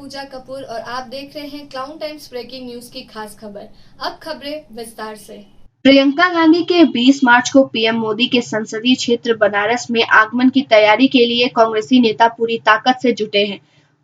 पूजा कपूर और आप देख रहे हैं क्लाउन टाइम्स ब्रेकिंग न्यूज की खास खबर। अब खबरें विस्तार से। प्रियंका गांधी के 20 मार्च को पीएम मोदी के संसदीय क्षेत्र बनारस में आगमन की तैयारी के लिए कांग्रेसी नेता पूरी ताकत से जुटे हैं।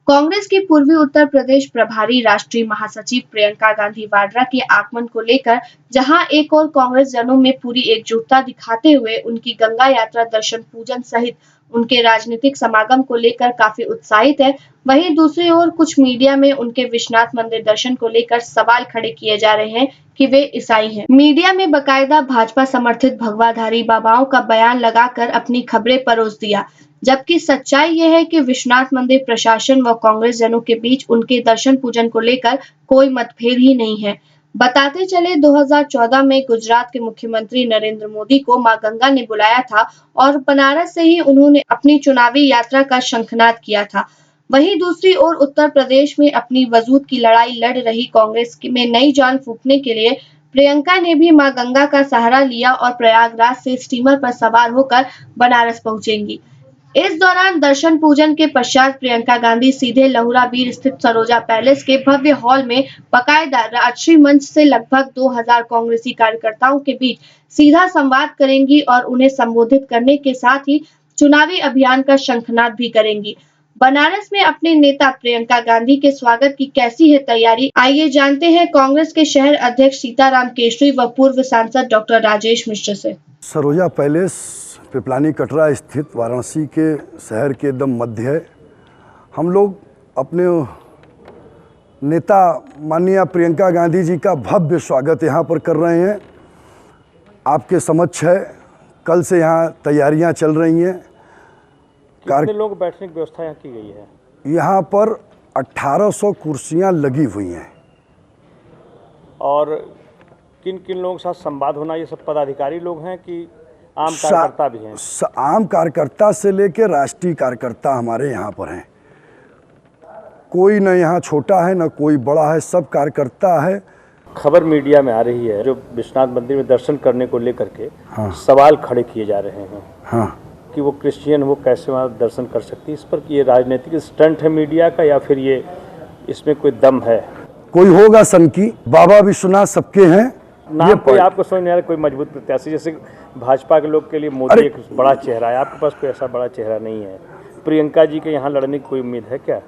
कांग्रेस की पूर्वी उत्तर प्रदेश प्रभारी राष्ट्रीय महासचिव प्रियंका गांधी वाड्रा के आगमन को लेकर जहां एक और कांग्रेस जनों में पूरी एकजुटता दिखाते हुए उनकी गंगा यात्रा दर्शन पूजन सहित उनके राजनीतिक समागम को लेकर काफी उत्साहित है, वहीं दूसरी ओर कुछ मीडिया में उनके विश्वनाथ मंदिर दर्शन को लेकर सवाल खड़े किए जा रहे हैं कि वे ईसाई हैं। मीडिया में बकायदा भाजपा समर्थित भगवाधारी बाबाओं का बयान लगाकर अपनी खबरें परोस दिया, जबकि सच्चाई यह है कि विश्वनाथ मंदिर प्रशासन व कांग्रेस जनों के बीच उनके दर्शन पूजन को लेकर कोई मतभेद ही नहीं है। बताते चले 2014 में गुजरात के मुख्यमंत्री नरेंद्र मोदी को मां गंगा ने बुलाया था और बनारस से ही उन्होंने अपनी चुनावी यात्रा का शंखनाद किया था। वहीं दूसरी ओर उत्तर प्रदेश में अपनी वजूद की लड़ाई लड़ रही कांग्रेस में नई जान फूंकने के लिए प्रियंका ने भी मां गंगा का सहारा लिया और प्रयागराज से स्टीमर पर सवार होकर बनारस पहुंचेंगी। इस दौरान दर्शन पूजन के पश्चात प्रियंका गांधी सीधे लहुरा बीर स्थित सरोजा पैलेस के भव्य हॉल में बकायदा राजश्री मंच से लगभग 2000 कांग्रेसी कार्यकर्ताओं के बीच सीधा संवाद करेंगी और उन्हें संबोधित करने के साथ ही चुनावी अभियान का शंखनाद भी करेंगी। बनारस में अपने नेता प्रियंका गांधी के स्वागत की कैसी है तैयारी, आइए जानते हैं कांग्रेस के शहर अध्यक्ष सीताराम केशरी व पूर्व सांसद डॉक्टर राजेश मिश्र से। सरोजा पैलेस पिपलानी कटरा स्थित वाराणसी के शहर के एकदम मध्य है। हम लोग अपने नेता माननीय प्रियंका गांधी जी का भव्य स्वागत यहाँ पर कर रहे हैं। आपके समक्ष है, कल से यहाँ तैयारियाँ चल रही हैं। कितने लोग बैठने की व्यवस्था यहाँ की गई है? यहाँ पर 1800 कुर्सियाँ लगी हुई हैं। और किन किन लोगों के साथ संवाद होना, ये सब पदाधिकारी लोग हैं कि आम कार्यकर्ता भी हैं? आम कार्यकर्ता से लेकर राष्ट्रीय कार्यकर्ता हमारे यहाँ पर हैं। कोई न यहाँ छोटा है न कोई बड़ा है, सब कार्यकर्ता है। खबर मीडिया में आ रही है जो विश्वनाथ मंदिर में दर्शन करने को लेकर के सवाल खड़े किए जा रहे हैं कि वो क्रिश्चियन, वो कैसे वहाँ दर्शन कर सकती है। इस पर ये राजनीतिक स्टंट है मीडिया का या फिर ये इसमें कोई दम है? कोई होगा सनकी, बाबा विश्वनाथ सबके हैं। नाम कोई आपको समझ नहीं आ रहा, कोई मजबूत प्रत्याशी? जैसे भाजपा के लोग के लिए मोदी एक बड़ा चेहरा है, आपके पास कोई ऐसा बड़ा चेहरा नहीं है। प्रियंका जी के यहाँ लड़ने की कोई उम्मीद है क्या?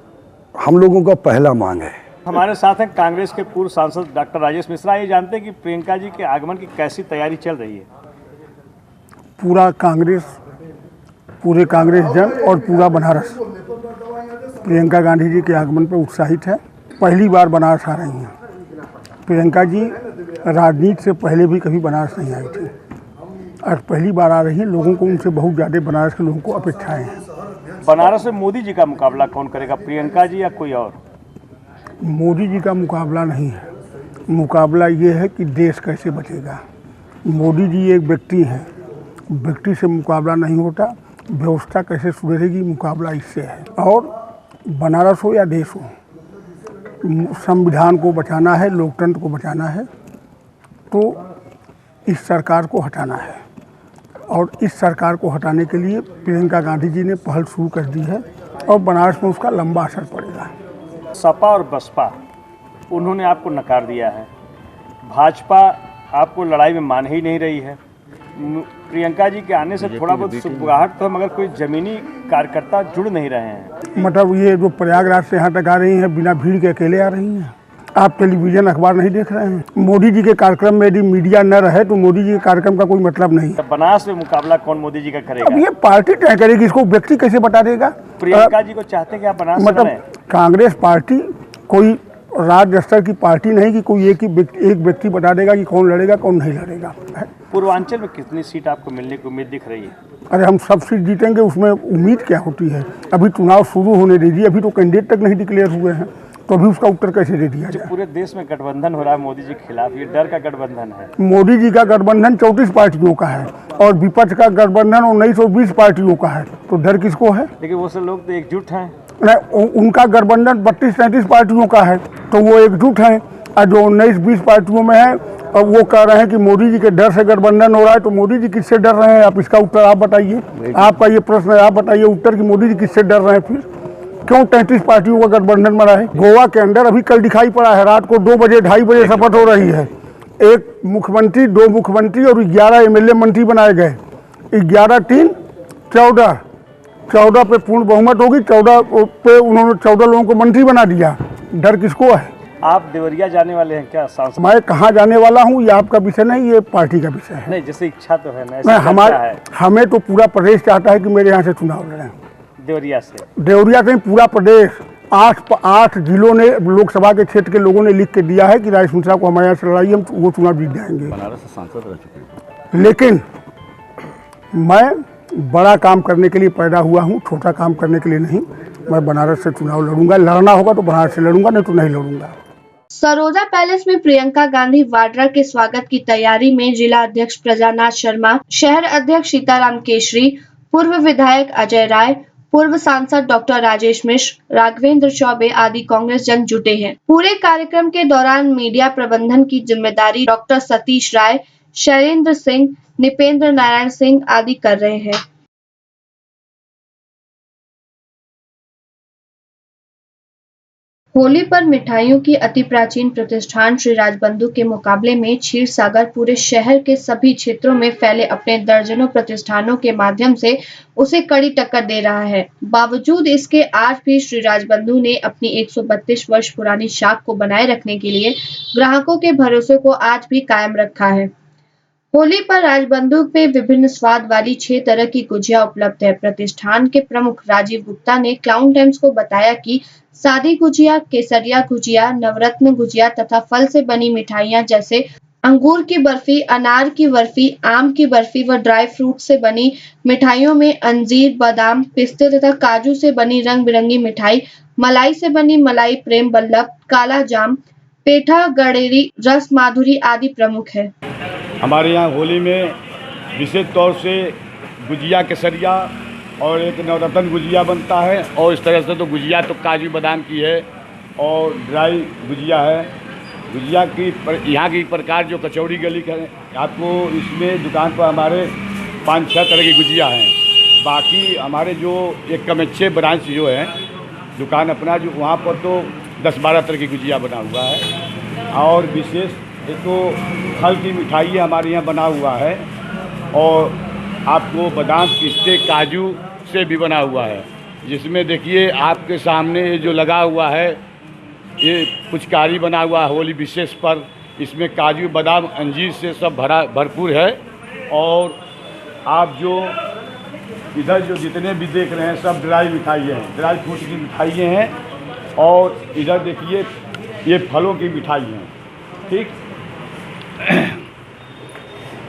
हम लोगों का पहला मांग है। हमारे साथ हैं कांग्रेस के पूर्व सांसद डॉक्टर राजेश मिश्रा। ये जानते हैं कि प्रियंका जी के आगमन की कैसी तैयारी चल रही है? पूरा कांग्रेस, पूरे कांग्रेस जन और पूरा बनारस प्रियंका गांधी जी के आगमन पर उत्साहित है। पहली बार बनारस आ रही हैं प्रियंका जी। राजनीति से पहले भी कभी बनारस नहीं आई थी और पहली बार आ रही हैं। लोगों को उनसे बहुत ज़्यादा बनारस के लोगों को अपेक्षाएं हैं। बनारस में मोदी जी का मुकाबला कौन करेगा, प्रियंका जी या कोई और? मोदी जी का मुकाबला नहीं है, मुकाबला ये है कि देश कैसे बचेगा। मोदी जी एक व्यक्ति हैं, व्यक्ति से मुकाबला नहीं होता। व्यवस्था कैसे सुधरेगी, मुकाबला इससे है। और बनारस हो या देश हो, संविधान को बचाना है, लोकतंत्र को बचाना है, तो इस सरकार को हटाना है। और इस सरकार को हटाने के लिए प्रियंका गांधी जी ने पहल शुरू कर दी है और बनारस में उसका लंबा असर पड़ेगा। सपा और बसपा उन्होंने आपको नकार दिया है, भाजपा आपको लड़ाई में मान ही नहीं रही है। प्रियंका जी के आने से थोड़ा बहुत सुगबुगाहट तो है, मगर कोई जमीनी कार्यकर्ता जुड़ नहीं रहे हैं। मतलब ये जो प्रयागराज से यहाँ तक आ रही हैं, बिना भीड़ के अकेले आ रही हैं। आप टेलीविजन अखबार नहीं देख रहे हैं? मोदी जी के कार्यक्रम में यदि मीडिया न रहे तो मोदी जी के कार्यक्रम का कोई मतलब नहीं है। बनारस में मुकाबला कौन मोदी जी का करेगा? अब ये पार्टी तय करेगी, इसको व्यक्ति कैसे बता देगा? प्रियंका जी को चाहते हैं कि आप बनारस मतलब कांग्रेस पार्टी कोई राज्य स्तर की पार्टी नहीं कि कोई एक व्यक्ति बता देगा कि कौन लड़ेगा कौन नहीं लड़ेगा। पूर्वांचल में कितनी सीट आपको मिलने की उम्मीद दिख रही है? अरे हम सब सीट जीतेंगे, उसमें उम्मीद क्या होती है? अभी चुनाव शुरू होने दीजिए, अभी तो कैंडिडेट तक नहीं डिक्लेयर हुए हैं, तो अभी उसका उत्तर कैसे दे दिया जाए? पूरे देश में गठबंधन हो रहा है मोदी जी के खिलाफ, ये डर का गठबंधन है। मोदी जी का गठबंधन 34 पार्टियों का है और विपक्ष का गठबंधन 1920 पार्टियों का है, तो डर किसको है? लेकिन वो सब लोग तो एकजुट हैं। नहीं, उनका गठबंधन 32-33 पार्टियों का है, तो वो एकजुट हैं। और जो 19-20 पार्टियों में है, और वो कह रहे हैं कि मोदी जी के डर से गठबंधन हो रहा है, तो मोदी जी किससे डर रहे हैं? आप इसका उत्तर आप बताइए। आपका ये प्रश्न है, आप बताइए उत्तर कि मोदी जी किससे डर रहे हैं? फिर क्यों 33 पार्टियों का गठबंधन बना है? गोवा के अंदर अभी कल दिखाई पड़ा है, रात को 2 बजे 2:30 बजे शपथ हो रही है। 1 मुख्यमंत्री, 2 मुख्यमंत्री और 11 MLA मंत्री बनाए गए। 11 3 14 पे पूर्ण बहुमत होगी, 14 पे उन्होंने 14 लोगों को मंत्री बना दिया। डर किसको है? आप देवरिया जाने वाले हैं क्या सांसद? मैं कहाँ जाने वाला हूँ ये आपका विषय नहीं, ये पार्टी का विषय है। नहीं, जैसे इच्छा तो है ना, ऐसी मैं चर्चा है हमें तो पूरा प्रदेश चाहता है कि मेरे यहाँ से चुनाव लड़ें। देवरिया से? देवरिया से पूरा प्रदेश, 8 जिलों ने, लोकसभा के क्षेत्र के लोगों ने लिख के दिया है कि राजेश मिश्रा को हमारे यहाँ से लड़ाई, हम वो चुनाव जीत जाएंगे। बनारस से सांसद रह चुके हैं, लेकिन मैं बड़ा काम करने के लिए पैदा हुआ हूँ, छोटा काम करने के लिए नहीं। मैं बनारस से चुनाव लड़ूंगा, लड़ना होगा तो बनारस से लड़ूंगा, नहीं तो नहीं लड़ूंगा। सरोजा पैलेस में प्रियंका गांधी वाड्रा के स्वागत की तैयारी में जिला अध्यक्ष प्रजानाथ शर्मा, शहर अध्यक्ष सीताराम केशरी, पूर्व विधायक अजय राय, पूर्व सांसद डॉक्टर राजेश मिश्र, राघवेंद्र चौबे आदि कांग्रेस जन जुटे हैं। पूरे कार्यक्रम के दौरान मीडिया प्रबंधन की जिम्मेदारी डॉक्टर सतीश राय, शैलेंद्र सिंह, निपेंद्र नारायण सिंह आदि कर रहे हैं। होली पर मिठाइयों की अति प्राचीन प्रतिष्ठान श्री राजबंधु के मुकाबले में क्षीरसागर पूरे शहर के सभी क्षेत्रों में फैले अपने दर्जनों प्रतिष्ठानों के माध्यम से उसे कड़ी टक्कर दे रहा है। बावजूद इसके आज भी श्री राजबंधु ने अपनी 132 वर्ष पुरानी शाख को बनाए रखने के लिए ग्राहकों के भरोसे को आज भी कायम रखा है। होली पर राजबंधु पे विभिन्न स्वाद वाली 6 तरह की गुजिया उपलब्ध है। प्रतिष्ठान के प्रमुख राजीव गुप्ता ने क्लाउन टाइम्स को बताया कि सादी गुजिया, केसरिया गुजिया, नवरत्न गुजिया तथा फल से बनी मिठाइयां जैसे अंगूर की बर्फी, अनार की बर्फी, आम की बर्फी व ड्राई फ्रूट से बनी मिठाइयों में अंजीर, बादाम, पिस्ते तथा काजू से बनी रंग बिरंगी मिठाई, मलाई से बनी मलाई प्रेम बल्लभ, काला जाम, पेठा, गड़ेरी, रस माधुरी आदि प्रमुख है। हमारे यहाँ होली में विशेष तौर से गुजिया, केसरिया और एक नवरत्न गुजिया बनता है। और इस तरह से तो गुजिया तो काजू बादाम की है और ड्राई गुजिया है। गुजिया की यहाँ की प्रकार जो कचौड़ी गली का आपको इसमें दुकान पर हमारे 5-6 तरह की गुजिया हैं। बाकी हमारे जो एक कमेच्छे ब्रांच जो है दुकान अपना, जो वहाँ पर तो 10-12 तरह की गुजिया बना हुआ है। और विशेष एक तो फल की मिठाई हमारे यहाँ बना हुआ है और आपको बादाम, पिस्ते, काजू से भी बना हुआ है। जिसमें देखिए आपके सामने ये जो लगा हुआ है ये पुचकारी बना हुआ है होली विशेष पर। इसमें काजू, बादाम, अंजीर से सब भरपूर है। और आप जो इधर जो जितने भी देख रहे हैं सब ड्राई मिठाइयाँ हैं, ड्राई फ्रूट की मिठाइयाँ हैं। और इधर देखिए ये फलों की मिठाई हैं, ठीक।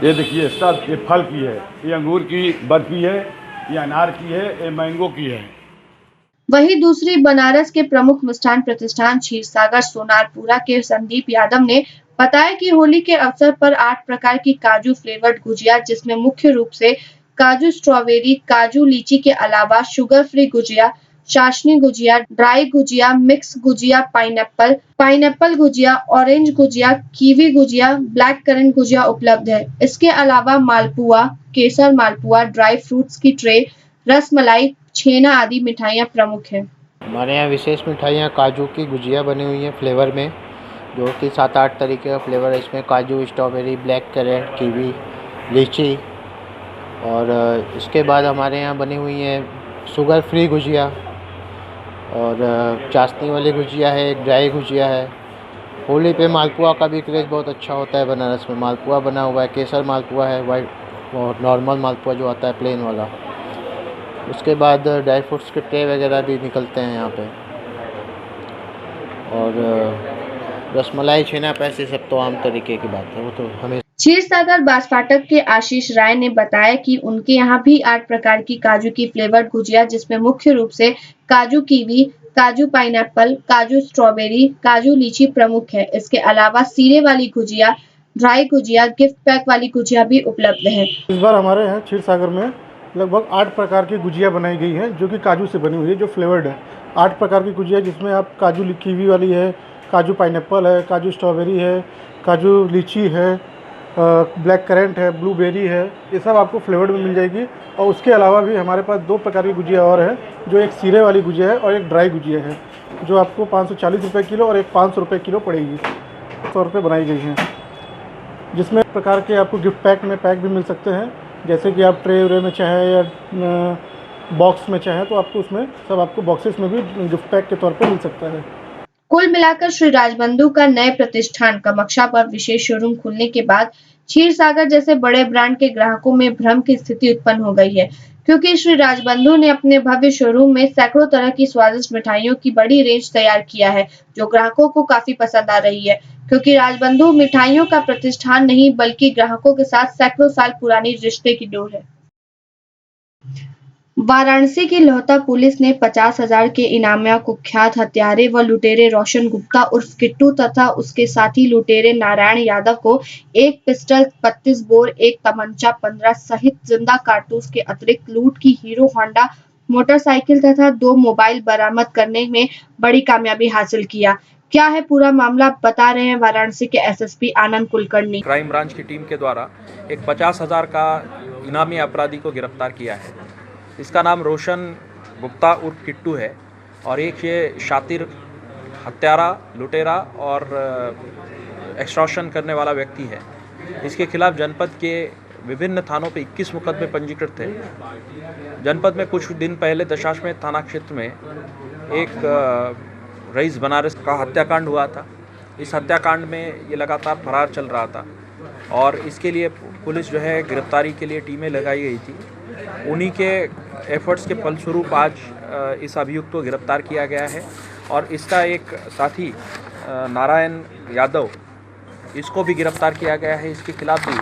ये देखिए सब ये फल की है, ये अंगूर की बर्फी है, ये अनार की है, ये मैंगो की है। वहीं दूसरी बनारस के प्रमुख मिष्ठान प्रतिष्ठान क्षीरसागर सोनारपुरा के संदीप यादव ने बताया कि होली के अवसर पर 8 प्रकार की काजू फ्लेवर्ड गुजिया, जिसमें मुख्य रूप से काजू स्ट्रॉबेरी, काजू लीची के अलावा शुगर फ्री गुजिया, चाशनी gujiya, dry gujiya, mix gujiya, pineapple gujiya, orange gujiya, kiwi gujiya, black currant gujiya उपलब्ध है। इसके अलावा मालपुआ, केसर मालपुआ, ड्राई फ्रूट्स की ट्रे, रसमलाई, छेना आदि मिठाइयाँ प्रमुख हैं। हमारे यहाँ विशेष मिठाइयाँ काजू की गुजिया बनी हुई हैं फ्लेवर में, जो कि 7-8 तरीके का फ्लेवर है। इसमें काजू, स्ट्रॉबेरी, ब्लैक करंट, कीवी, लीची। और इसके बाद हमारे यहाँ बनी हुई है शुगर फ्री गुजिया और चाशनी वाली गुजिया है, एक ड्राई गुजिया है। होली पे मालपुआ का भी क्रेज़ बहुत अच्छा होता है बनारस में। मालपुआ बना हुआ है, केसर मालपुआ है, वाइट और नॉर्मल मालपुआ जो आता है प्लेन वाला। उसके बाद ड्राई फ्रूट्स के ट्रे वगैरह भी निकलते हैं यहाँ पे। और रसमलाई, छेना, पैसे सब तो आम तरीके की बात है, वो तो हमें। क्षीरसागर बांसफाटक के आशीष राय ने बताया कि उनके यहाँ भी 8 प्रकार की काजू की फ्लेवर्ड गुजिया, जिसमें मुख्य रूप से काजू कीवी, काजू पाइनएप्पल, काजू स्ट्रॉबेरी, काजू लीची प्रमुख है। इसके अलावा सीरे वाली gujiya, dry gujiya, gift pack वाली गुजिया भी उपलब्ध है। इस बार हमारे यहाँ क्षीरसागर में लगभग 8 प्रकार की गुजिया बनाई गई है, जो कि काजू से बनी हुई है, जो फ्लेवर्ड है। 8 प्रकार की गुजिया, जिसमें आप काजू कीवी वाली है, काजू पाइनएप्पल है, काजू स्ट्रॉबेरी है, काजू लीची है ब्लैक करेंट है, ब्लूबेरी है, ये सब आपको फ्लेवर्ड में मिल जाएगी। और उसके अलावा भी हमारे पास 2 प्रकार की गुजिया और है, जो एक सीरे वाली गुजिया है और एक ड्राई गुजिया है, जो आपको 540 रुपये किलो और एक 500 रुपये किलो पड़ेगी। 100 रुपये बनाई गई हैं, जिसमें प्रकार के आपको गिफ्ट पैक में पैक भी मिल सकते हैं, जैसे कि आप ट्रे व्रे में चाहे या बॉक्स में चाहे तो आपको उसमें सब आपको बॉक्सेस में भी गिफ्ट पैक के तौर पर मिल सकता है। कुल मिलाकर श्री राजबंधु का नए प्रतिष्ठान कामाख्या पर विशेष शोरूम खुलने के बाद क्षीर सागर जैसे बड़े ब्रांड के ग्राहकों में भ्रम की स्थिति उत्पन्न हो गई है, क्योंकि श्री राजबंधु ने अपने भव्य शोरूम में सैकड़ों तरह की स्वादिष्ट मिठाइयों की बड़ी रेंज तैयार किया है, जो ग्राहकों को काफी पसंद आ रही है। क्योंकि राजबंधु मिठाइयों का प्रतिष्ठान नहीं बल्कि ग्राहकों के साथ सैकड़ों साल पुरानी रिश्ते की डोर है। वाराणसी की लोहता पुलिस ने 50,000 के इनामिया कुख्यात हत्यारे व लुटेरे रोशन गुप्ता उर्फ किट्टू तथा उसके साथी लुटेरे नारायण यादव को एक पिस्टल, 32 बोर, एक तमंचा, 15 सहित जिंदा कारतूस के अतिरिक्त लूट की हीरो होंडा मोटरसाइकिल तथा 2 मोबाइल बरामद करने में बड़ी कामयाबी हासिल किया। क्या है पूरा मामला, बता रहे हैं वाराणसी के SSP Anand Kulkarni. Crime branch की टीम के द्वारा एक 50,000 का इनामी अपराधी को गिरफ्तार किया है। इसका नाम रोशन गुप्ता उर्फ किट्टू है और एक ये शातिर, हत्यारा, लुटेरा और एक्सटॉर्शन करने वाला व्यक्ति है। इसके खिलाफ जनपद के विभिन्न थानों पे 21 मुकदमे पंजीकृत थे। जनपद में कुछ दिन पहले दशाश्वमेध थाना क्षेत्र में एक रईस बनारस का हत्याकांड हुआ था। इस हत्याकांड में ये लगातार फरार चल रहा था और इसके लिए पुलिस जो है गिरफ्तारी के लिए टीमें लगाई गई थी। उन्हीं के एफर्ट्स के फलस्वरूप आज इस अभियुक्त को गिरफ्तार किया गया है और इसका एक साथी नारायण यादव, इसको भी गिरफ्तार किया गया है। इसके खिलाफ भी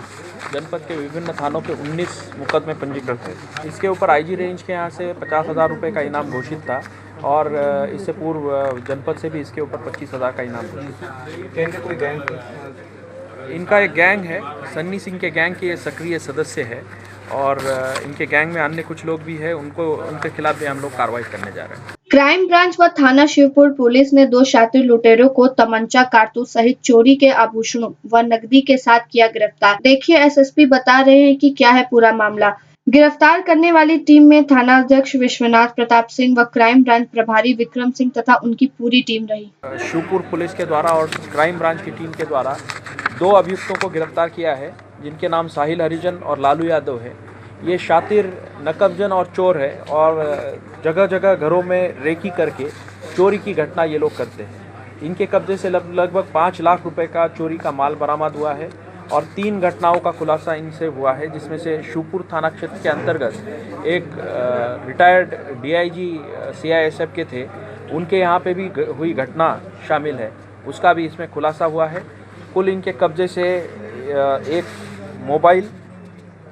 जनपद के विभिन्न थानों पे 19 मुकदमे पंजीकृत थे। इसके ऊपर आईजी रेंज के यहाँ से 50,000 रुपये का इनाम घोषित था और इससे पूर्व जनपद से भी इसके ऊपर 25,000 का इनाम घोषित था। कोई गैंग, इनका एक गैंग है, सन्नी सिंह के गैंग के सक्रिय सदस्य है और इनके गैंग में अन्य कुछ लोग भी हैं, उनके खिलाफ भी हम लोग कार्रवाई करने जा रहे हैं। क्राइम ब्रांच व थाना शिवपुर पुलिस ने 2 शातिर लुटेरों को तमंचा, कारतूस सहित चोरी के आभूषणों व नकदी के साथ किया गिरफ्तार। देखिए एसएसपी बता रहे हैं कि क्या है पूरा मामला। गिरफ्तार करने वाली टीम में थाना अध्यक्ष विश्वनाथ प्रताप सिंह व क्राइम ब्रांच प्रभारी विक्रम सिंह तथा उनकी पूरी टीम रही। शिवपुर पुलिस के द्वारा और क्राइम ब्रांच की टीम के द्वारा 2 अभियुक्तों को गिरफ्तार किया है, जिनके नाम साहिल हरिजन और लालू यादव है। ये शातिर, नकबजन और चोर है और जगह जगह घरों में रेकी करके चोरी की घटना ये लोग करते हैं। इनके कब्जे से लगभग 5 लाख रुपए का चोरी का माल बरामद हुआ है और 3 घटनाओं का खुलासा इनसे हुआ है, जिसमें से शिवपुर थाना क्षेत्र के अंतर्गत एक रिटायर्ड डीआईजी सीआईएसएफ के थे, उनके यहाँ पे भी हुई घटना शामिल है, उसका भी इसमें खुलासा हुआ है। कुल इनके कब्जे से एक मोबाइल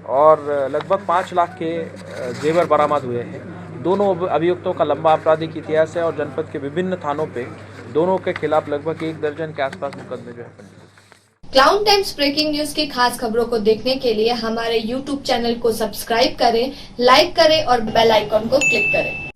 और लगभग 5 लाख के जेवर बरामद हुए हैं। दोनों अभियुक्तों का लंबा आपराधिक इतिहास है और जनपद के विभिन्न थानों पे दोनों के खिलाफ लगभग 1 दर्जन के आसपास मुकदमे जो है। क्लाउन टाइम्स ब्रेकिंग न्यूज की खास खबरों को देखने के लिए हमारे YouTube चैनल को सब्सक्राइब करें, लाइक करें और बेल आइकॉन को क्लिक करें।